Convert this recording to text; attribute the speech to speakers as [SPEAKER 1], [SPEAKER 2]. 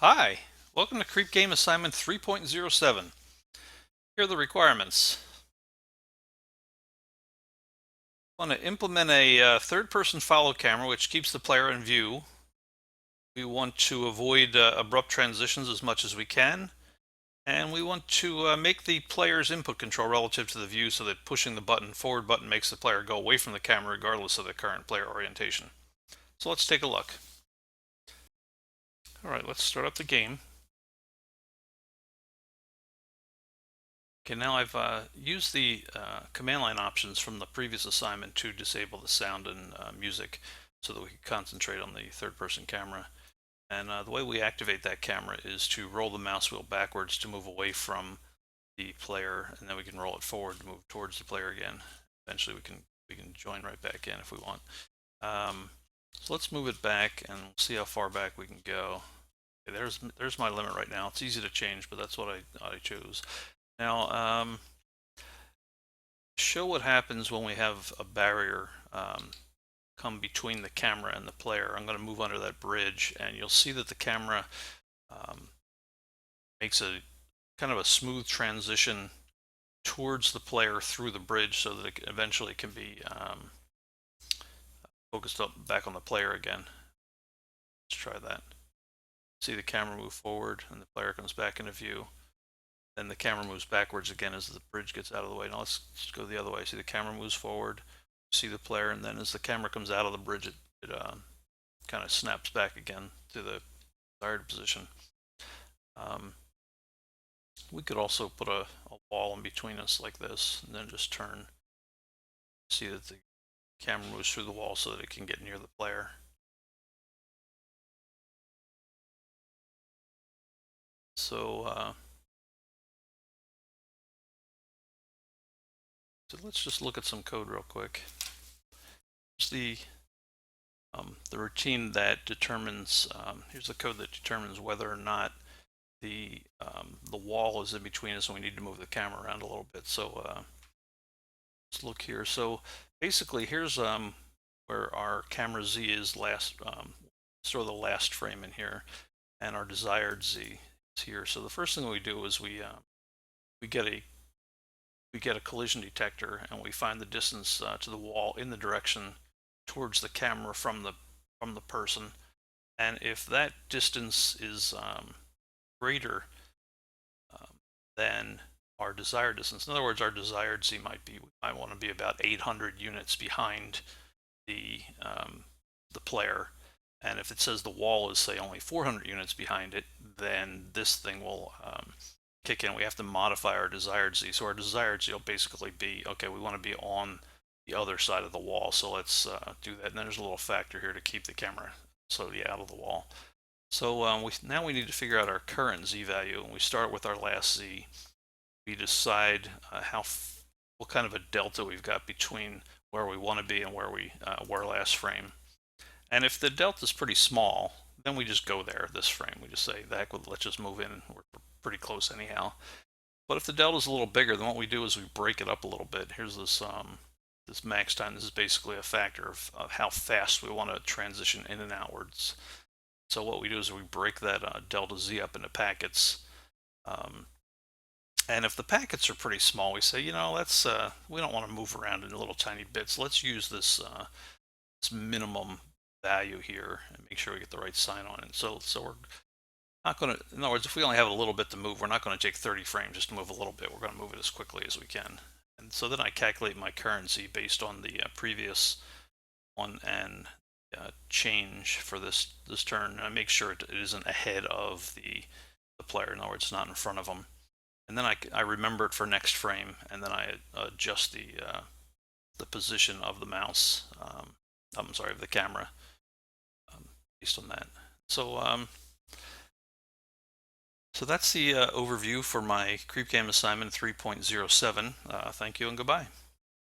[SPEAKER 1] Hi, welcome to CreepGame Assignment 3.07. Here are the requirements. We want to implement a third-person follow camera which keeps the player in view. We want to avoid abrupt transitions as much as we can. And we want to make the player's input control relative to the view so that pushing the forward button makes the player go away from the camera regardless of the current player orientation. So let's take a look. All right, let's start up the game. Okay, now I've used the command line options from the previous assignment to disable the sound and music so that we can concentrate on the third-person camera. And the way we activate that camera is to roll the mouse wheel backwards to move away from the player, and then we can roll it forward to move towards the player again. Eventually we can join right back in if we want. So let's move it back and we'll see how far back we can go. Okay, there's my limit right now. It's easy to change, but that's what I chose. Now, show what happens when we have a barrier come between the camera and the player. I'm going to move under that bridge, and you'll see that the camera makes a kind of a smooth transition towards the player through the bridge so that it eventually can be focused up back on the player again. Let's try that. See the camera move forward, and the player comes back into view. Then the camera moves backwards again as the bridge gets out of the way. Now let's go the other way. See the camera moves forward, see the player, and then as the camera comes out of the bridge, it kind of snaps back again to the desired position. We could also put a wall in between us like this, and then just turn. See that the camera moves through the wall so that it can get near the player. So let's just look at some code real quick. Here's the routine that determines, here's the code that determines whether or not the wall is in between us and we need to move the camera around a little bit. So let's look here. So basically here's where our camera Z is last, store the last frame in here, and our desired Z is here. So the first thing we do is we get a collision detector, and we find the distance to the wall in the direction towards the camera from the person. And if that distance is greater than our desired distance, in other words, our desired Z might want to be about 800 units behind the player. And if it says the wall is, say, only 400 units behind it, then this thing will kick in. We have to modify our desired Z. So our desired Z will basically be, okay, we want to be on the other side of the wall. So let's do that. And then there's a little factor here to keep the camera slowly out of the wall. So now we need to figure out our current Z value. And we start with our last Z. We decide what kind of a delta we've got between where we want to be and where we were last frame. And if the delta is pretty small, then we just go there, this frame. We just say, the heck with it, let's just move in. We're pretty close anyhow. But if the delta is a little bigger, then what we do is we break it up a little bit. Here's this this max time. This is basically a factor of how fast we want to transition in and outwards. So what we do is we break that delta Z up into packets. And if the packets are pretty small, we say, we don't want to move around in little tiny bits. Let's use this minimum value here and make sure we get the right sign on it. So we're not going to, in other words, if we only have a little bit to move, we're not going to take 30 frames just to move a little bit. We're going to move it as quickly as we can. And so then I calculate my currency based on the previous one and change for this turn. And I make sure it isn't ahead of the player. In other words, it's not in front of them. And then I remember it for next frame, and then I adjust the position of the mouse. I'm sorry, of the camera based on that. So so that's the overview for my CreepGame Assignment 3.07. Thank you and goodbye.